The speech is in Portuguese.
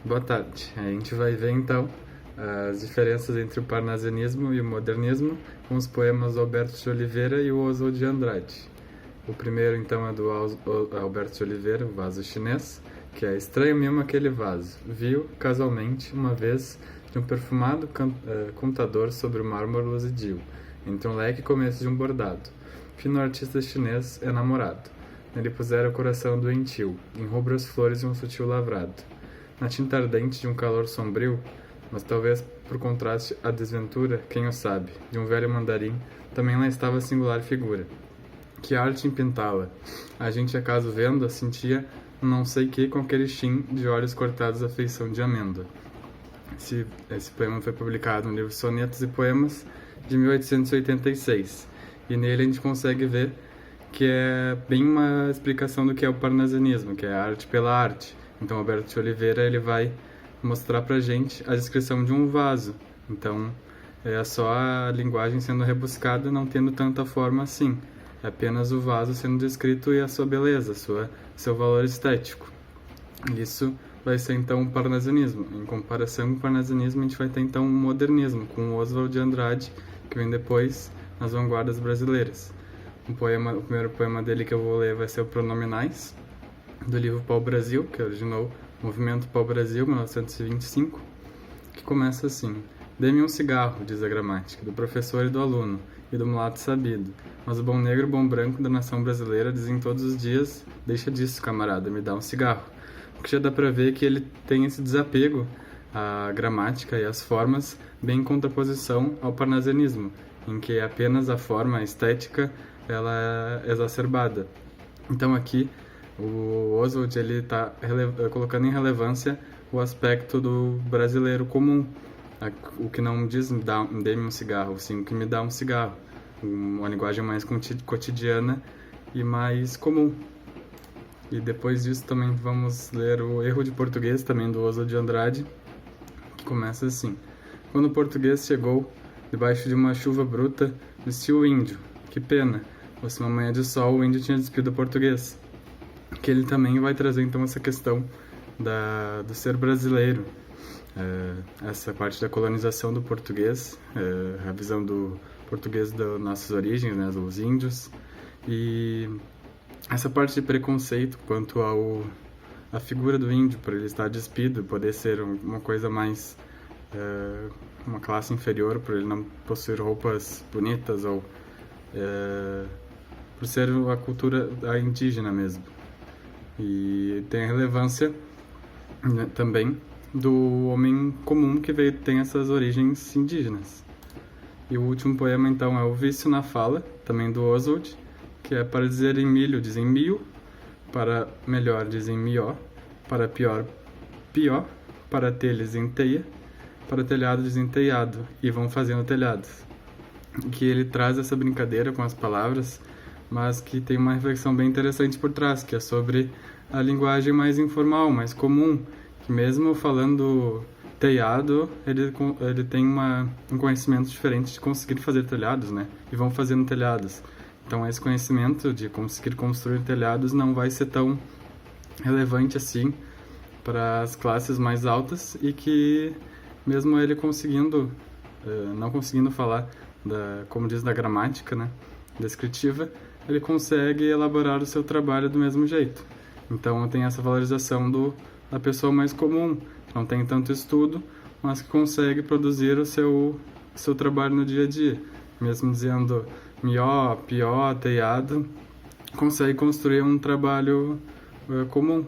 Boa tarde. A gente vai ver então as diferenças entre o parnasianismo e o modernismo com os poemas do Alberto de Oliveira e o Oswald de Andrade. O primeiro então é do Alberto de Oliveira, o vaso chinês, que é estranho mesmo aquele vaso. Viu, casualmente, uma vez, de um perfumado contador sobre o mármore luzidio, entre um leque e começo de um bordado. Fino artista chinês é namorado. Nele pusera o coração doentio, em rubras flores e um sutil lavrado. Na tinta ardente de um calor sombrio, mas talvez por contraste à desventura, quem o sabe, de um velho mandarim, também lá estava a singular figura. Que arte em pintá-la! A gente, acaso vendo-a, sentia não sei que com aquele chin de olhos cortados à feição de amêndoa. Esse poema foi publicado no livro Sonetos e Poemas, de 1886, e nele a gente consegue ver que é bem uma explicação do que é o parnasianismo, que é a arte pela arte. Então, Alberto de Oliveira ele vai mostrar pra gente a descrição de um vaso. Então, é só a linguagem sendo rebuscada, não tendo tanta forma assim. É apenas o vaso sendo descrito e a sua beleza, seu valor estético. Isso vai ser, então, o parnasianismo. Em comparação com o parnasianismo, a gente vai ter, então, o modernismo, com o Oswald de Andrade, que vem depois nas vanguardas brasileiras. O primeiro poema dele que eu vou ler vai ser o Pronominais, do livro Pau Brasil, que originou o Movimento Pau Brasil, 1925, que começa assim: Dê-me um cigarro, diz a gramática, do professor e do aluno, e do mulato sabido, mas o bom negro e o bom branco da nação brasileira dizem todos os dias: deixa disso, camarada, me dá um cigarro. O que já dá pra ver que ele tem esse desapego à gramática e às formas, bem em contraposição ao parnasianismo, em que apenas a forma, a estética, ela é exacerbada. Então aqui o Oswald ele está colocando em relevância o aspecto do brasileiro comum, o que não diz dê-me um cigarro, sim o que me dá um cigarro, uma linguagem mais cotidiana e mais comum. E depois disso também vamos ler o Erro de Português, também do Oswald de Andrade, que começa assim: Quando o português chegou, debaixo de uma chuva bruta, vestiu o índio. Que pena, fosse uma manhã de sol, o índio tinha despido o português. Que ele também vai trazer então essa questão do ser brasileiro, essa parte da colonização do português, a visão do português das nossas origens, né, dos índios, e essa parte de preconceito quanto à figura do índio, por ele estar despido, poder ser uma coisa mais, uma classe inferior, por ele não possuir roupas bonitas, ou por ser a cultura indígena mesmo. E tem a relevância, né, também do homem comum que tem essas origens indígenas. E o último poema então é O Vício na Fala, também do Oswald, que é: para dizer em milho dizem mil, para melhor dizem mió, para pior pió, para telhas em teia, para telhado dizem telhado, e vão fazendo telhados. Que ele traz essa brincadeira com as palavras, mas que tem uma reflexão bem interessante por trás, que é sobre a linguagem mais informal, mais comum, que mesmo falando telhado, ele tem um conhecimento diferente de conseguir fazer telhados, né? E vão fazendo telhados. Então esse conhecimento de conseguir construir telhados não vai ser tão relevante assim para as classes mais altas, e que mesmo ele conseguindo, não conseguindo falar, como diz, da gramática, né, descritiva, ele consegue elaborar o seu trabalho do mesmo jeito. Então tem essa valorização da pessoa mais comum, que não tem tanto estudo, mas que consegue produzir o seu trabalho no dia a dia. Mesmo dizendo mió, pió, telhado, consegue construir um trabalho comum.